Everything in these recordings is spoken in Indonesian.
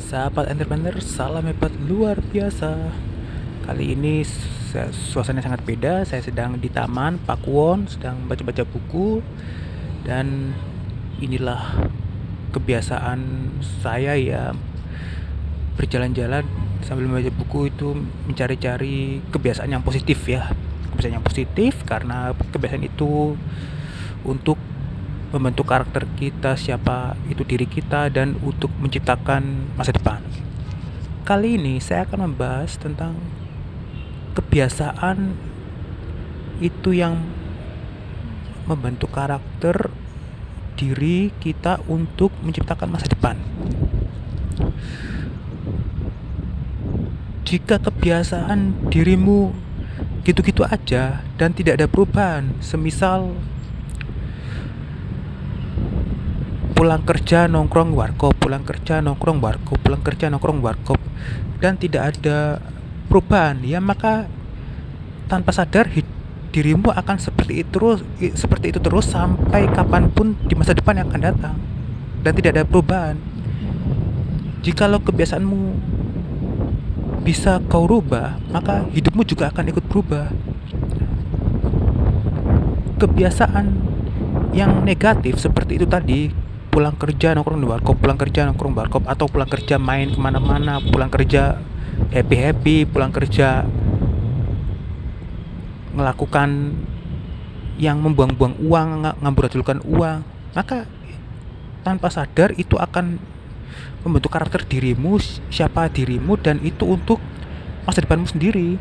Sahabat entrepreneur, salam hebat luar biasa. Kali ini suasananya sangat beda. Saya sedang di Taman Pakuwon, sedang baca-baca buku. Dan inilah kebiasaan saya ya, berjalan-jalan sambil membaca buku itu mencari-cari kebiasaan yang positif ya. Kebiasaan yang positif karena kebiasaan itu untuk membentuk karakter kita, siapa itu diri kita, dan untuk menciptakan masa depan. Kali ini saya akan membahas tentang kebiasaan itu yang membentuk karakter diri kita untuk menciptakan masa depan. Jika kebiasaan dirimu gitu-gitu aja dan tidak ada perubahan, semisal pulang kerja nongkrong warkop, pulang kerja nongkrong warkop, pulang kerja nongkrong warkop, dan tidak ada perubahan, ya maka tanpa sadar dirimu akan seperti itu terus sampai kapanpun di masa depan yang akan datang, dan tidak ada perubahan. Jikalau kebiasaanmu bisa kau rubah, maka hidupmu juga akan ikut berubah. Kebiasaan yang negatif seperti itu tadi, pulang kerja nongkrong di warkop, pulang kerja nongkrong warkop, atau pulang kerja main kemana-mana, pulang kerja happy, pulang kerja melakukan yang membuang-buang uang, ngambur-adulkan uang, maka tanpa sadar itu akan membentuk karakter dirimu, siapa dirimu, dan itu untuk masa depanmu sendiri.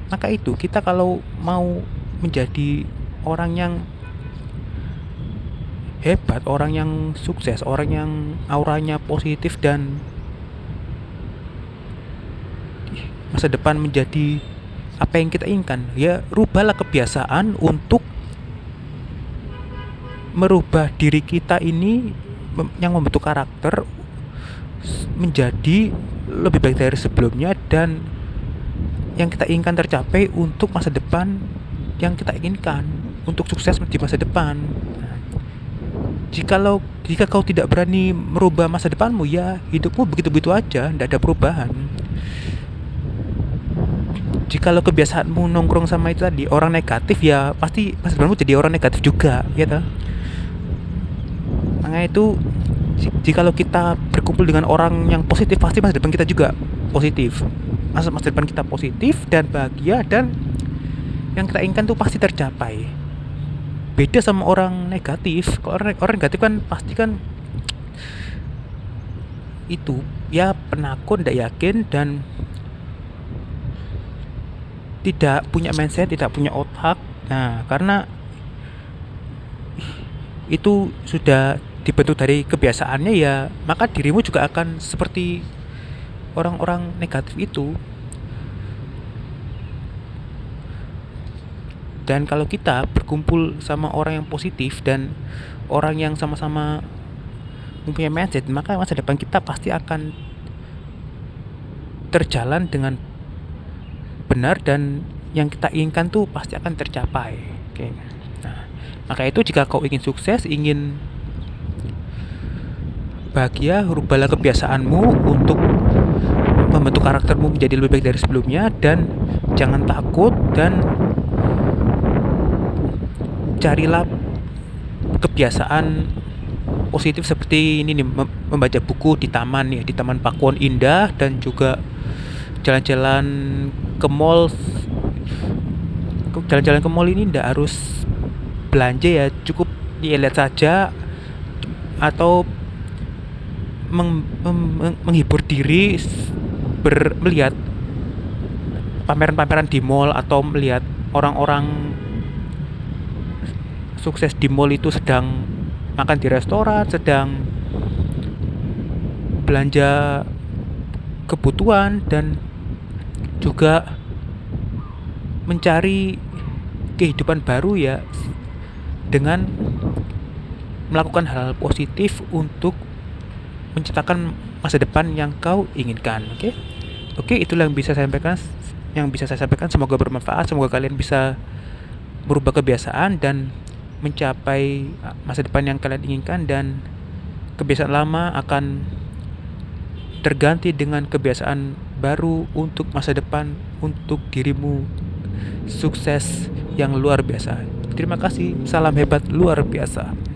Maka itu, kita kalau mau menjadi orang yang hebat, orang yang sukses, orang yang auranya positif dan masa depan menjadi apa yang kita inginkan, ya rubahlah kebiasaan untuk merubah diri kita ini yang membentuk karakter menjadi lebih baik dari sebelumnya, dan yang kita inginkan tercapai untuk masa depan yang kita inginkan, untuk sukses di masa depan. Jika kau tidak berani merubah masa depanmu, ya hidupmu begitu-begitu aja, tidak ada perubahan. Jikalau kebiasaanmu nongkrong sama itu tadi orang negatif, ya pasti masa depanmu jadi orang negatif juga, ya toh. Makanya itu, jikalau kita berkumpul dengan orang yang positif, pasti masa depan kita juga positif. Masa depan kita positif dan bahagia, dan yang kita inginkan tuh pasti tercapai. Beda sama orang negatif. Kalau orang negatif kan pasti kan itu ya penakut, tidak yakin, dan tidak punya mindset, tidak punya otak. Nah, karena itu sudah dibentuk dari kebiasaannya, ya maka dirimu juga akan seperti orang-orang negatif itu. Dan kalau kita berkumpul sama orang yang positif dan orang yang sama-sama mempunyai mindset, maka masa depan kita pasti akan terjalan dengan benar, dan yang kita inginkan tuh pasti akan tercapai. Oke. Nah, maka itu jika kau ingin sukses, ingin bahagia, rubahlah kebiasaanmu untuk membentuk karaktermu menjadi lebih baik dari sebelumnya, dan jangan takut, dan carilah kebiasaan positif seperti ini nih, membaca buku di taman nih, di Taman Pakuwon indah, dan juga jalan-jalan ke mall. Jalan-jalan ke mall ini tidak harus belanja ya, cukup lihat saja, atau menghibur diri melihat pameran-pameran di mall, atau melihat orang-orang sukses di mall itu sedang makan di restoran, sedang belanja kebutuhan, dan juga mencari kehidupan baru ya, dengan melakukan hal positif untuk menciptakan masa depan yang kau inginkan. Oke, itulah yang bisa saya sampaikan. Semoga bermanfaat, semoga kalian bisa merubah kebiasaan dan mencapai masa depan yang kalian inginkan, dan kebiasaan lama akan terganti dengan kebiasaan baru untuk masa depan, untuk dirimu sukses yang luar biasa. Terima kasih, salam hebat luar biasa.